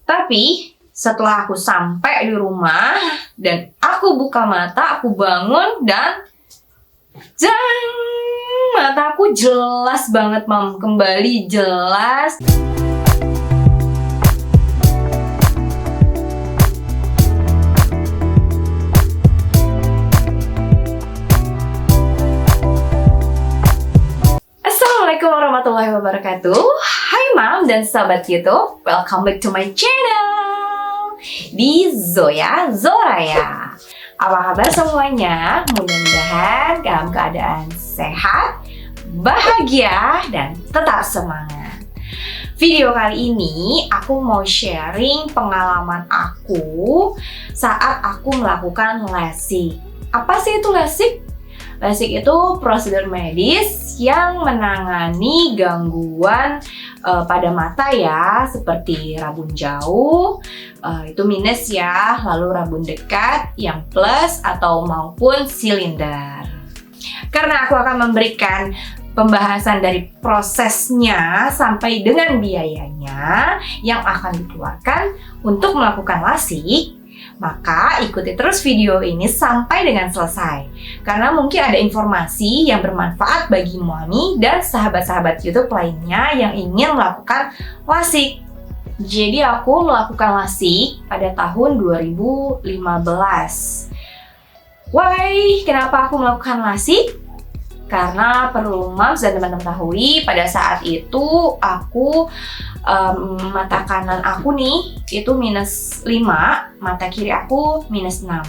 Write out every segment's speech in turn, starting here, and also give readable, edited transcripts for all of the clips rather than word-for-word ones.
Tapi setelah aku sampai di rumah dan aku buka mata, aku bangun dan jang, mataku jelas banget, Mam. Kembali jelas. Assalamualaikum warahmatullahi wabarakatuh. Hai Mam dan sahabat YouTube, welcome back to my channel di Zoya Zoraya. Apa kabar semuanya? Mudah-mudahan dalam keadaan sehat, bahagia, dan tetap semangat. Video kali ini aku mau sharing pengalaman aku saat aku melakukan LASIK. Apa sih itu LASIK? LASIK itu prosedur medis yang menangani gangguan pada mata ya, seperti rabun jauh, itu minus ya, lalu rabun dekat yang plus atau maupun silinder. Karena aku akan memberikan pembahasan dari prosesnya sampai dengan biayanya yang akan dikeluarkan untuk melakukan LASIK, maka ikuti terus video ini sampai dengan selesai. Karena mungkin ada informasi yang bermanfaat bagi Mami dan sahabat-sahabat YouTube lainnya yang ingin melakukan LASIK. Jadi aku melakukan LASIK pada tahun 2015. Why? Kenapa aku melakukan LASIK? Karena perlu Mams dan teman-teman ketahui, pada saat itu aku mata kanan aku nih itu minus 5, mata kiri aku minus 6.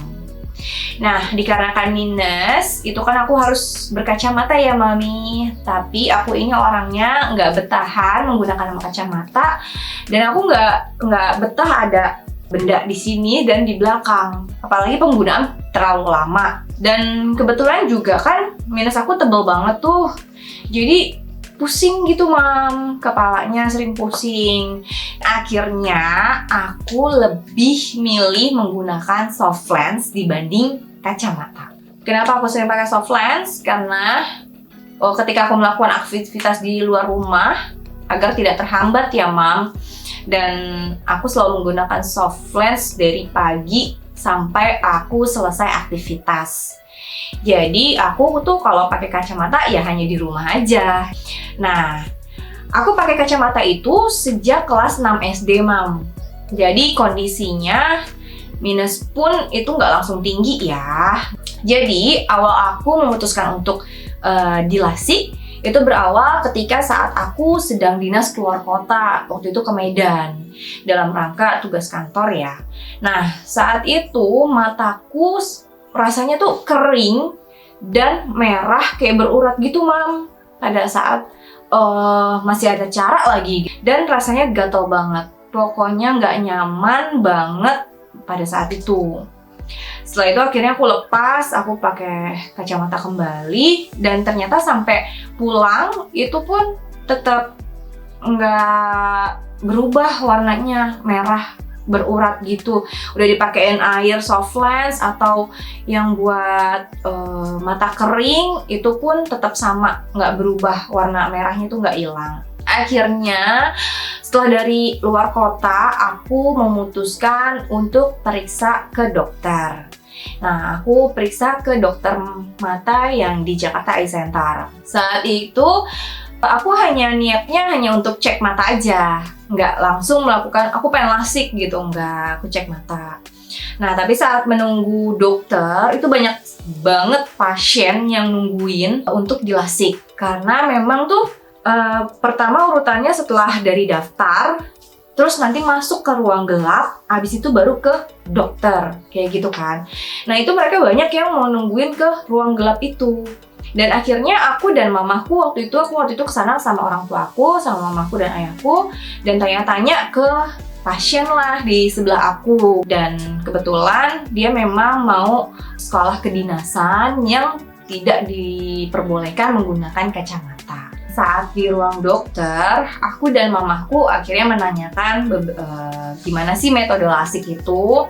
Nah, dikarenakan minus, itu kan aku harus berkacamata ya Mami. Tapi aku ini orangnya nggak bertahan menggunakan kacamata, dan aku nggak betah ada benda di sini dan di belakang. Apalagi penggunaan terlalu lama. Dan kebetulan juga kan minus aku tebel banget tuh. Jadi pusing gitu Mam, kepalanya sering pusing. Akhirnya aku lebih milih menggunakan soft lens dibanding kacamata. Kenapa aku sering pakai soft lens? Karena ketika aku melakukan aktivitas di luar rumah, agar tidak terhambat ya Mam, dan aku selalu menggunakan soft lens dari pagi sampai aku selesai aktivitas. Jadi aku tuh kalau pakai kacamata ya hanya di rumah aja. Nah, aku pakai kacamata itu sejak kelas 6 SD, Mam. Jadi kondisinya minus pun itu nggak langsung tinggi ya. Jadi awal aku memutuskan untuk di LASIK itu berawal ketika saat aku sedang dinas keluar kota, waktu itu ke Medan, dalam rangka tugas kantor ya. Nah, saat itu mataku rasanya tuh kering dan merah kayak berurat gitu Mam. Pada saat masih ada cara lagi, dan rasanya gatal banget. Pokoknya nggak nyaman banget pada saat itu. Setelah itu akhirnya aku lepas, aku pakai kacamata kembali, dan ternyata sampai pulang itu pun tetap nggak berubah warnanya, merah berurat gitu. Udah dipakein air soft lens atau yang buat mata kering, itu pun tetap sama, nggak berubah, warna merahnya tuh nggak hilang. Akhirnya setelah dari luar kota, aku memutuskan untuk periksa ke dokter. Nah, aku periksa ke dokter mata yang di Jakarta Eye Center. Saat itu aku niatnya hanya untuk cek mata aja, nggak langsung melakukan, aku pengen LASIK gitu, nggak, aku cek mata. Nah, tapi saat menunggu dokter, itu banyak banget pasien yang nungguin untuk di LASIK. Karena memang tuh pertama urutannya setelah dari daftar, terus nanti masuk ke ruang gelap, habis itu baru ke dokter, kayak gitu kan. Nah, itu mereka banyak yang mau nungguin ke ruang gelap itu. Dan akhirnya aku dan mamaku waktu itu kesana sama orang tuaku, sama mamaku dan ayahku, dan tanya-tanya ke pasien lah di sebelah aku. Dan kebetulan dia memang mau sekolah kedinasan yang tidak diperbolehkan menggunakan kacamata. Saat di ruang dokter, aku dan mamaku akhirnya menanyakan gimana sih metode LASIK itu.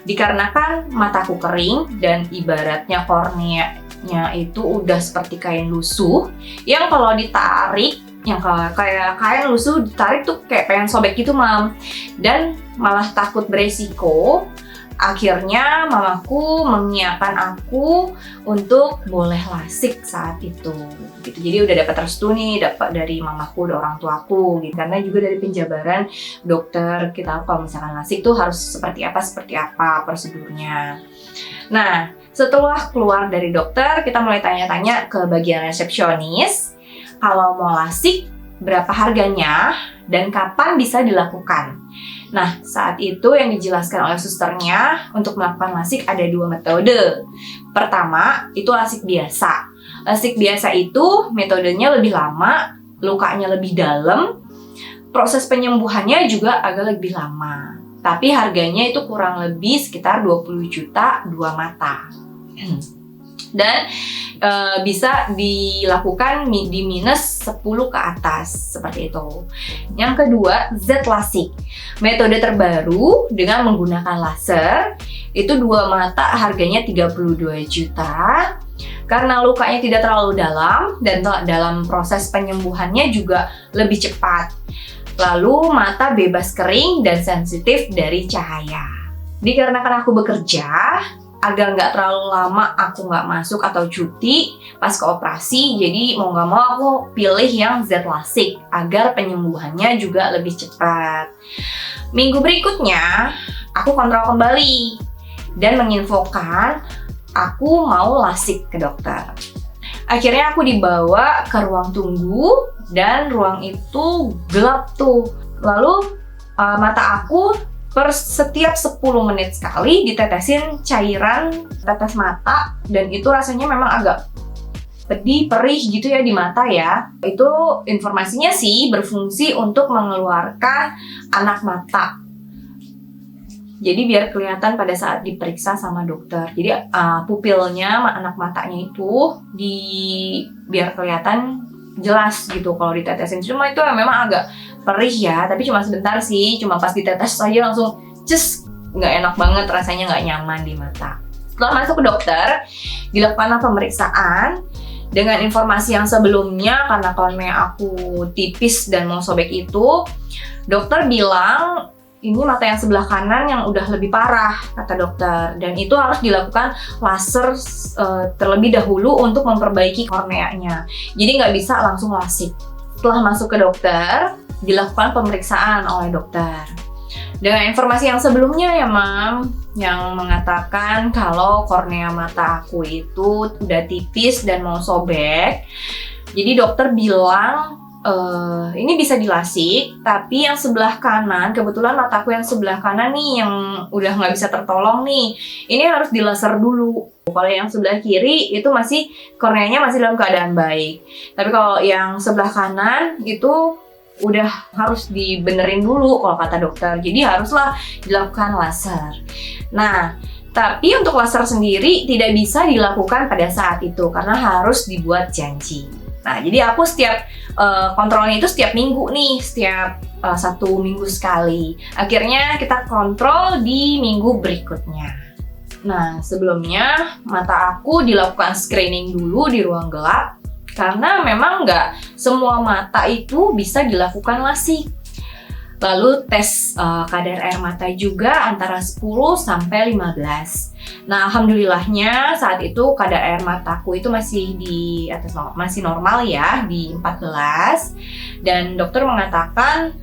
Dikarenakan mataku kering dan ibaratnya korneanya itu udah seperti kain lusuh yang kalau ditarik yang kayak kain lusuh ditarik tuh kayak pengen sobek gitu mam, dan malah takut beresiko. Akhirnya mamaku mengiyakan aku untuk boleh lasik saat itu gitu. Jadi udah dapat restu nih, dapat dari mamaku, dari orang tuaku gitu. Karena juga dari penjabaran dokter kita kalau misalkan lasik tuh harus seperti apa prosedurnya. Nah, setelah keluar dari dokter, kita mulai tanya-tanya ke bagian resepsionis. Kalau mau lasik, berapa harganya dan kapan bisa dilakukan. Nah, saat itu yang dijelaskan oleh susternya untuk melakukan lasik ada 2 metode. Pertama, itu lasik biasa. Lasik biasa itu metodenya lebih lama, lukanya lebih dalam, proses penyembuhannya juga agak lebih lama. Tapi harganya itu kurang lebih sekitar 20 juta 2 mata. Dan bisa dilakukan di minus 10 ke atas seperti itu. Yang kedua, Z-Lasik. Metode terbaru dengan menggunakan laser itu 2 mata harganya 32 juta. Karena lukanya tidak terlalu dalam dan dalam proses penyembuhannya juga lebih cepat. Lalu mata bebas kering dan sensitif dari cahaya. Dikarenakan aku bekerja, agar nggak terlalu lama aku nggak masuk atau cuti pas ke operasi, jadi mau nggak mau aku pilih yang Z-Lasik agar penyembuhannya juga lebih cepat. Minggu berikutnya aku kontrol kembali dan menginfokan aku mau lasik ke dokter. Akhirnya aku dibawa ke ruang tunggu dan ruang itu gelap tuh. Lalu mata aku setiap 10 menit sekali ditetesin cairan tetes mata, dan itu rasanya memang agak pedih, perih gitu ya di mata ya. Itu informasinya sih berfungsi untuk mengeluarkan anak mata. Jadi biar kelihatan pada saat diperiksa sama dokter. Jadi pupilnya anak matanya itu biar kelihatan jelas gitu kalau ditetesin. Cuma itu memang agak perih ya, tapi cuma sebentar sih, cuma pas ditetes aja langsung nggak enak banget, rasanya nggak nyaman di mata. Setelah masuk ke dokter, dilakukanlah pemeriksaan dengan informasi yang sebelumnya. Karena kornea aku tipis dan mau sobek itu, dokter bilang ini mata yang sebelah kanan yang udah lebih parah, kata dokter, dan itu harus dilakukan laser terlebih dahulu untuk memperbaiki korneanya. Jadi nggak bisa langsung lasik. Setelah masuk ke dokter, dilakukan pemeriksaan oleh dokter. Dengan informasi yang sebelumnya ya mam, yang mengatakan kalau kornea mata aku itu udah tipis dan mau sobek. Jadi dokter bilang ini bisa dilasik, tapi yang sebelah kanan, kebetulan mataku yang sebelah kanan nih yang udah nggak bisa tertolong nih, ini harus dilaser dulu. Kalau yang sebelah kiri itu masih korneanya masih dalam keadaan baik. Tapi kalau yang sebelah kanan itu udah harus dibenerin dulu kalau kata dokter. Jadi haruslah dilakukan laser. Nah, tapi untuk laser sendiri tidak bisa dilakukan pada saat itu karena harus dibuat janji. Nah, jadi aku setiap kontrolnya itu setiap minggu nih, setiap 1 minggu sekali. Akhirnya kita kontrol di minggu berikutnya. Nah, sebelumnya mata aku dilakukan screening dulu di ruang gelap karena memang nggak semua mata itu bisa dilakukan lasik. Lalu tes kadar air mata juga antara 10 sampai 15. Nah, alhamdulillahnya saat itu kadar air mataku itu masih di atas masih normal ya, di 14. Dan dokter mengatakan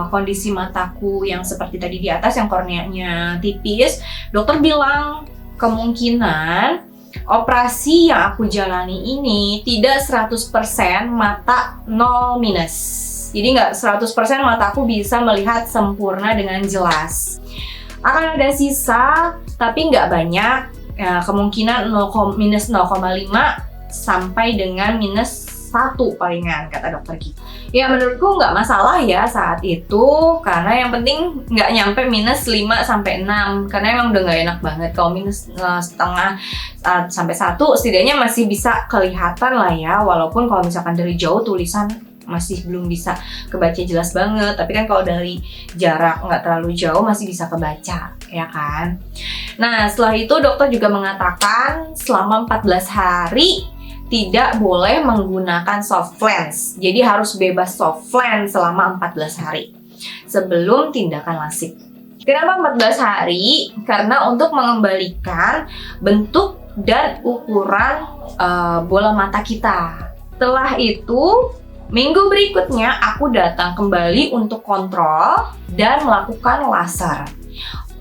kondisi mataku yang seperti tadi di atas yang korneanya tipis, dokter bilang kemungkinan operasi yang aku jalani ini tidak 100% mata 0 minus. Jadi nggak 100% mataku bisa melihat sempurna dengan jelas. Akan ada sisa, tapi nggak banyak. Ya, kemungkinan minus 0,5 sampai dengan minus 1 palingan, kata dokter gitu. Ya menurutku nggak masalah ya saat itu, karena yang penting nggak nyampe minus 5 sampai 6, karena emang udah nggak enak banget. Kalau minus setengah sampai 1 setidaknya masih bisa kelihatan lah ya, walaupun kalau misalkan dari jauh tulisan masih belum bisa kebaca jelas banget, tapi kan kalau dari jarak nggak terlalu jauh masih bisa kebaca, ya kan? Nah, setelah itu dokter juga mengatakan selama 14 hari tidak boleh menggunakan soft lens. Jadi harus bebas soft lens selama 14 hari sebelum tindakan lasik. Kenapa 14 hari? Karena untuk mengembalikan bentuk dan ukuran bola mata kita. Setelah itu, minggu berikutnya aku datang kembali untuk kontrol dan melakukan laser.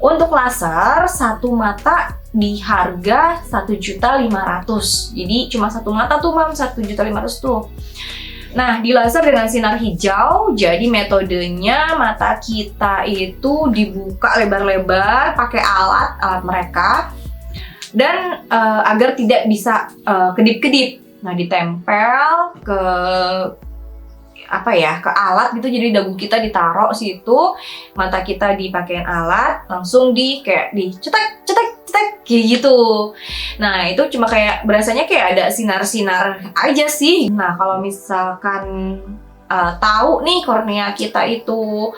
Untuk laser, satu mata di harga 1.500.000. Jadi cuma satu mata tuh, Mam, 1.500.000 tuh. Nah, di laser dengan sinar hijau, jadi metodenya mata kita itu dibuka lebar-lebar pakai alat mereka, dan agar tidak bisa kedip-kedip. Nah, ditempel ke ke alat gitu, jadi dagu kita ditaruh situ, mata kita dipakein alat, langsung kayak dicetek kayak gitu. Nah, itu cuma kayak berasanya kayak ada sinar-sinar aja sih. Nah, kalau misalkan tahu nih kornea kita itu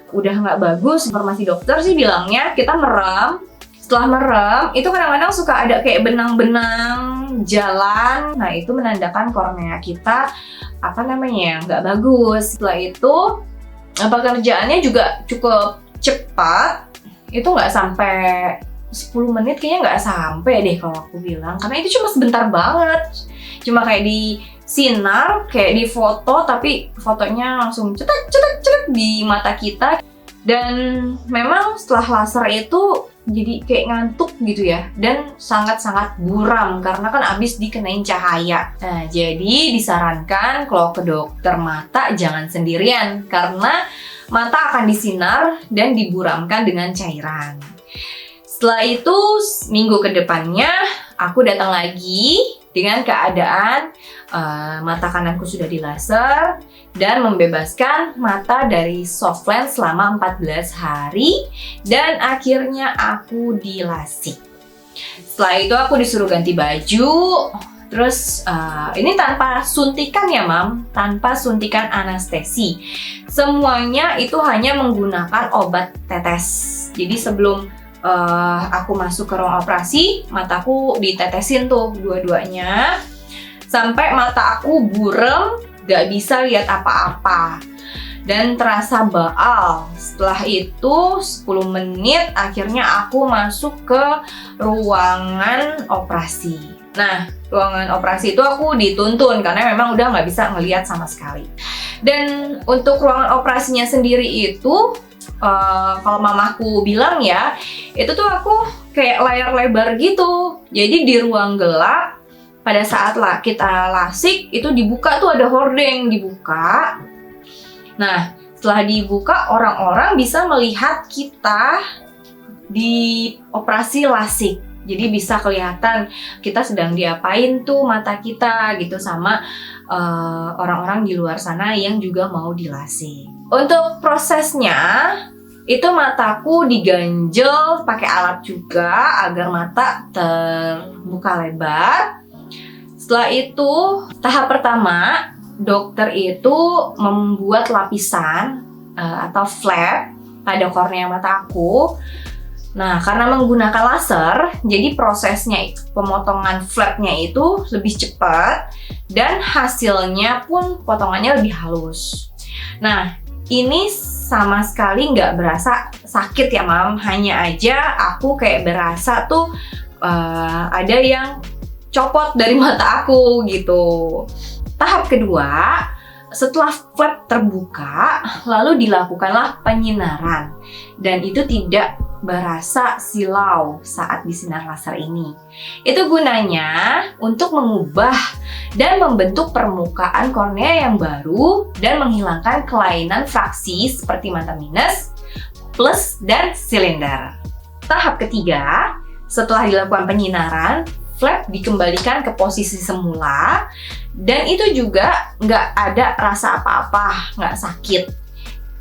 udah nggak bagus, informasi dokter sih bilangnya kita merem. Setelah merem, itu kadang-kadang suka ada kayak benang-benang jalan. Nah, itu menandakan kornea kita nggak bagus. Setelah itu pekerjaannya juga cukup cepat. Itu nggak sampai 10 menit, kayaknya nggak sampai deh kalau aku bilang, karena itu cuma sebentar banget. Cuma kayak di sinar, kayak di foto, tapi fotonya langsung cetek di mata kita. Dan memang setelah laser itu jadi kayak ngantuk gitu ya, dan sangat-sangat buram karena kan abis dikenain cahaya. Nah, jadi disarankan kalau ke dokter mata jangan sendirian karena mata akan disinar dan diburamkan dengan cairan. Setelah itu, minggu kedepannya aku datang lagi dengan keadaan mata kananku sudah dilaser dan membebaskan mata dari soft lens selama 14 hari, dan akhirnya aku dilasik. Setelah itu aku disuruh ganti baju, terus ini tanpa suntikan ya, Mam, tanpa suntikan anestesi. Semuanya itu hanya menggunakan obat tetes. Jadi sebelum aku masuk ke ruang operasi, mataku ditetesin tuh dua-duanya sampai mata aku burem, gak bisa lihat apa-apa dan terasa baal. Setelah itu 10 menit akhirnya aku masuk ke ruangan operasi. Nah, ruangan operasi itu aku dituntun karena memang udah gak bisa ngelihat sama sekali. Dan untuk ruangan operasinya sendiri itu kalau mamaku bilang ya, itu tuh aku kayak layar lebar gitu. Jadi di ruang gelap, pada saat kita lasik itu dibuka tuh, ada hordeng dibuka. Nah, setelah dibuka orang-orang bisa melihat kita di operasi lasik. Jadi bisa kelihatan kita sedang diapain tuh mata kita gitu sama orang-orang di luar sana yang juga mau dilasik. Untuk prosesnya, itu mataku diganjel pakai alat juga agar mata terbuka lebar. Setelah itu, tahap pertama, dokter itu membuat lapisan atau flap pada kornea mata aku. Nah, karena menggunakan laser, jadi prosesnya pemotongan flapnya itu lebih cepat dan hasilnya pun potongannya lebih halus. Nah, ini sama sekali nggak berasa sakit ya, Mam. Hanya aja aku kayak berasa tuh ada yang copot dari mata aku gitu. Tahap kedua, setelah flap terbuka, lalu dilakukanlah penyinaran. Dan itu tidak berasa silau saat disinar laser ini. Itu gunanya untuk mengubah dan membentuk permukaan kornea yang baru dan menghilangkan kelainan fraksi seperti mata minus, plus, dan silinder. Tahap ketiga, setelah dilakukan penyinaran, flap dikembalikan ke posisi semula, dan itu juga nggak ada rasa apa-apa, nggak sakit.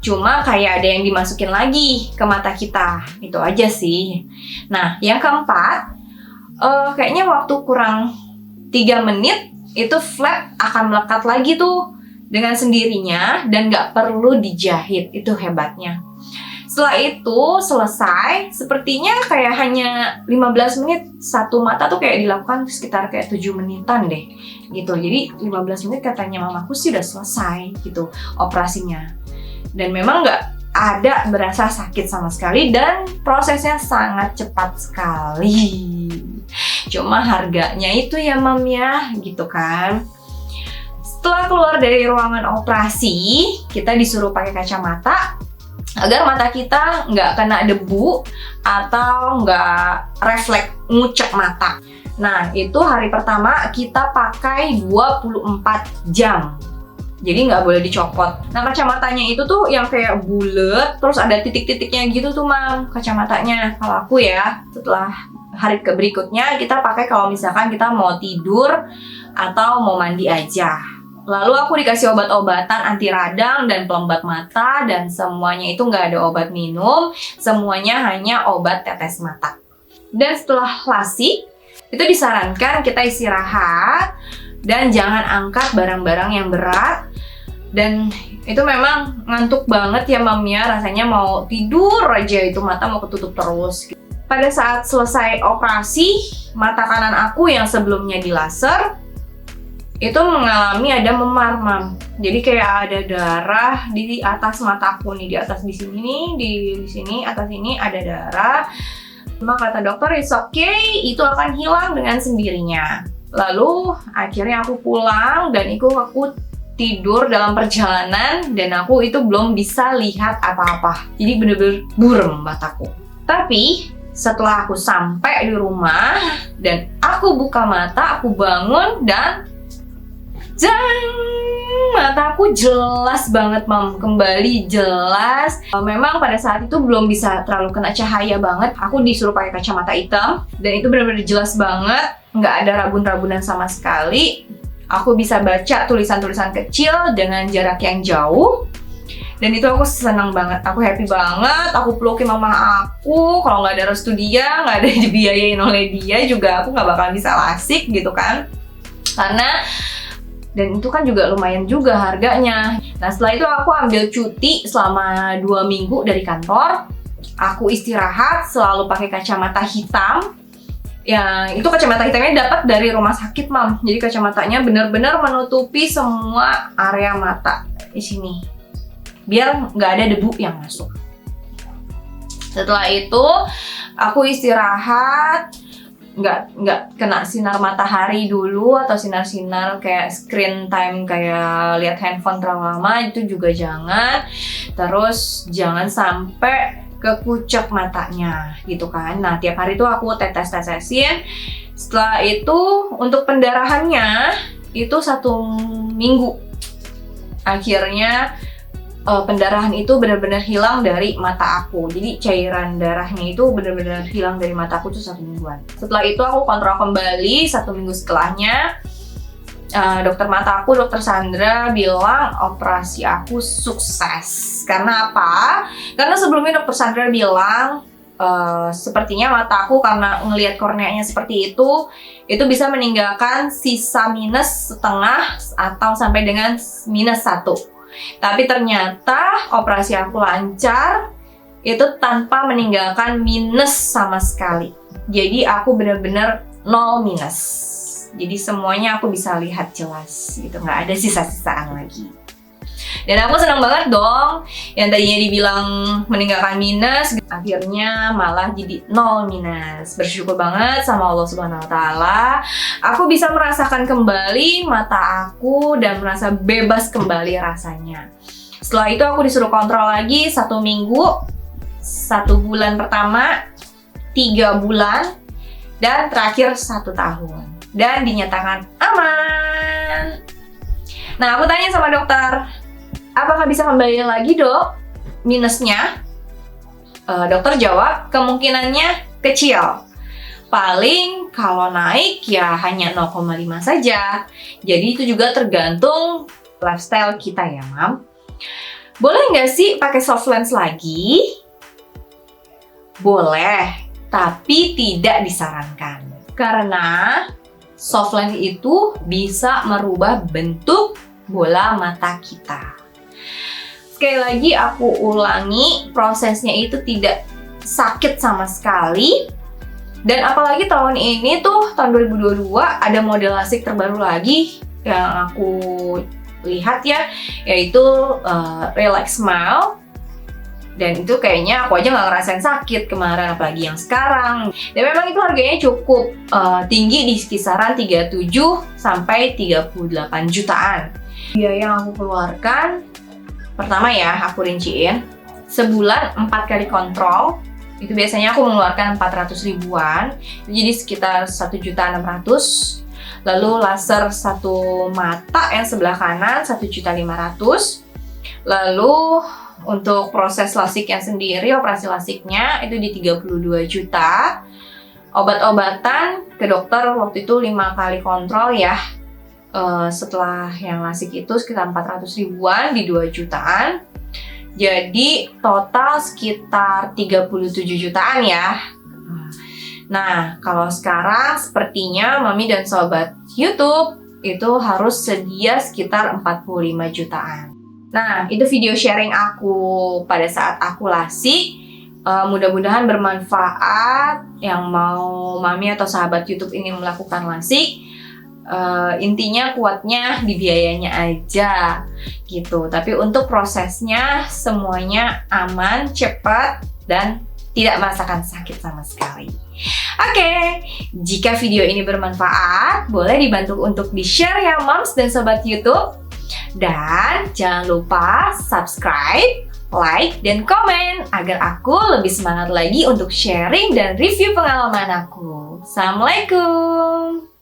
Cuma kayak ada yang dimasukin lagi ke mata kita, itu aja sih. Nah, yang keempat, kayaknya waktu kurang 3 menit, itu flap akan melekat lagi tuh dengan sendirinya dan nggak perlu dijahit, itu hebatnya. Setelah itu selesai, sepertinya kayak hanya 15 menit, satu mata tuh kayak dilakukan sekitar kayak 7 menitan deh gitu. Jadi 15 menit katanya mamaku sih udah selesai gitu operasinya. Dan memang nggak ada berasa sakit sama sekali dan prosesnya sangat cepat sekali. Cuma harganya itu ya mam ya gitu kan. Setelah keluar dari ruangan operasi, kita disuruh pakai kacamata agar mata kita nggak kena debu atau nggak refleks ngucek mata. Nah, itu hari pertama kita pakai 24 jam. Jadi nggak boleh dicopot. Nah, kacamatanya itu tuh yang kayak bulat, terus ada titik-titiknya gitu tuh, Mam, kacamatanya. Kalau aku ya, setelah hari berikutnya kita pakai kalau misalkan kita mau tidur atau mau mandi aja. Lalu aku dikasih obat-obatan anti radang dan pelembab mata dan semuanya itu nggak ada obat minum, semuanya hanya obat tetes mata. Dan setelah LASIK, itu disarankan kita istirahat dan jangan angkat barang-barang yang berat. Dan itu memang ngantuk banget ya mam ya, rasanya mau tidur aja, itu mata mau ketutup terus. Pada saat selesai operasi, mata kanan aku yang sebelumnya di laser itu mengalami ada memar mam. Jadi kayak ada darah di atas mataku nih, di atas di sini nih, di sini atas ini ada darah. Cuma kata dokter it's okay, itu akan hilang dengan sendirinya. Lalu akhirnya aku pulang dan aku tidur dalam perjalanan dan aku itu belum bisa lihat apa-apa. Jadi bener-bener buram mataku. Tapi setelah aku sampai di rumah dan aku buka mata, aku bangun dan mataku jelas banget mam, kembali jelas. Memang pada saat itu belum bisa terlalu kena cahaya banget. Aku disuruh pakai kacamata hitam dan itu benar-benar jelas banget, nggak ada rabun-rabunan sama sekali. Aku bisa baca tulisan-tulisan kecil dengan jarak yang jauh. Dan itu aku senang banget, aku happy banget. Aku pelukin mama aku. Kalau nggak ada restu dia, nggak ada dibiayain oleh dia juga, aku nggak bakal bisa LASIK gitu kan. Karena dan itu kan juga lumayan juga harganya. Nah setelah itu aku ambil cuti selama 2 minggu dari kantor. Aku istirahat, selalu pakai kacamata hitam. Ya itu kacamata hitamnya dapat dari rumah sakit mam. Jadi kacamatanya benar-benar menutupi semua area mata di sini, biar nggak ada debu yang masuk. Setelah itu aku istirahat, nggak kena sinar matahari dulu atau sinar-sinar kayak screen time kayak lihat handphone terlalu lama, itu juga jangan. Terus jangan sampai kekucek matanya gitu kan. Nah tiap hari tuh aku tetesin. Setelah itu untuk pendarahannya itu 1 minggu. Akhirnya pendarahan itu benar-benar hilang dari mata aku. Jadi cairan darahnya itu benar-benar hilang dari mata aku tuh 1 mingguan. Setelah itu aku kontrol kembali 1 minggu setelahnya. Dokter mata aku, Dokter Sandra bilang operasi aku sukses. Karena apa? Karena sebelumnya Dokter Sandra bilang sepertinya mata aku karena ngelihat korneanya seperti itu bisa meninggalkan sisa -1,5 atau sampai dengan -1. Tapi ternyata operasi aku lancar, itu tanpa meninggalkan minus sama sekali. Jadi aku benar-benar 0 minus. Jadi semuanya aku bisa lihat jelas gitu, nggak ada sisa-sisaan lagi. Dan aku senang banget dong, yang tadinya dibilang meninggalkan minus, akhirnya malah jadi 0 minus. Bersyukur banget sama Allah Subhanahu Wa Taala. Aku bisa merasakan kembali mata aku dan merasa bebas kembali rasanya. Setelah itu aku disuruh kontrol lagi 1 minggu, 1 bulan pertama, 3 bulan, dan terakhir 1 tahun. Dan dinyatakan aman. Nah, aku tanya sama dokter, apakah bisa kembali lagi dok minusnya? Dokter jawab kemungkinannya kecil. Paling kalau naik ya hanya 0,5 saja. Jadi itu juga tergantung lifestyle kita ya mam. Boleh nggak sih pakai soft lens lagi? Boleh, tapi tidak disarankan. Karena soft lens itu bisa merubah bentuk bola mata kita. Sekali lagi aku ulangi, prosesnya itu tidak sakit sama sekali. Dan apalagi tahun ini tuh, tahun 2022 ada model lasik terbaru lagi yang aku lihat ya, yaitu Relax Smile. Dan itu kayaknya aku aja nggak ngerasain sakit kemarin, apalagi yang sekarang. Dan memang itu harganya cukup tinggi, di kisaran 37 sampai 38 jutaan. Biaya yang aku keluarkan, pertama ya aku rinciin, sebulan 4 kali kontrol. Itu biasanya aku mengeluarkan 400 ribuan, jadi sekitar 1.600.000. Lalu laser satu mata yang sebelah kanan 1.500.000. Lalu untuk proses lasik yang sendiri, operasi lasiknya itu di 32 juta. Obat-obatan ke dokter waktu itu 5 kali kontrol ya. Setelah yang lasik itu sekitar 400 ribuan di 2 jutaan. Jadi total sekitar 37 jutaan ya. Nah, kalau sekarang sepertinya Mami dan Sobat YouTube itu harus sedia sekitar 45 jutaan. Nah, itu video sharing aku pada saat aku lasik. Mudah-mudahan bermanfaat yang mau Mami atau sahabat YouTube ingin melakukan lasik. Intinya kuatnya di biayanya aja gitu. Tapi untuk prosesnya semuanya aman, cepat, dan tidak merasakan sakit sama sekali. Oke, jika video ini bermanfaat, boleh dibantu untuk di-share ya Moms dan Sobat YouTube. Dan jangan lupa subscribe, like, dan komen agar aku lebih semangat lagi untuk sharing dan review pengalaman aku. Assalamualaikum.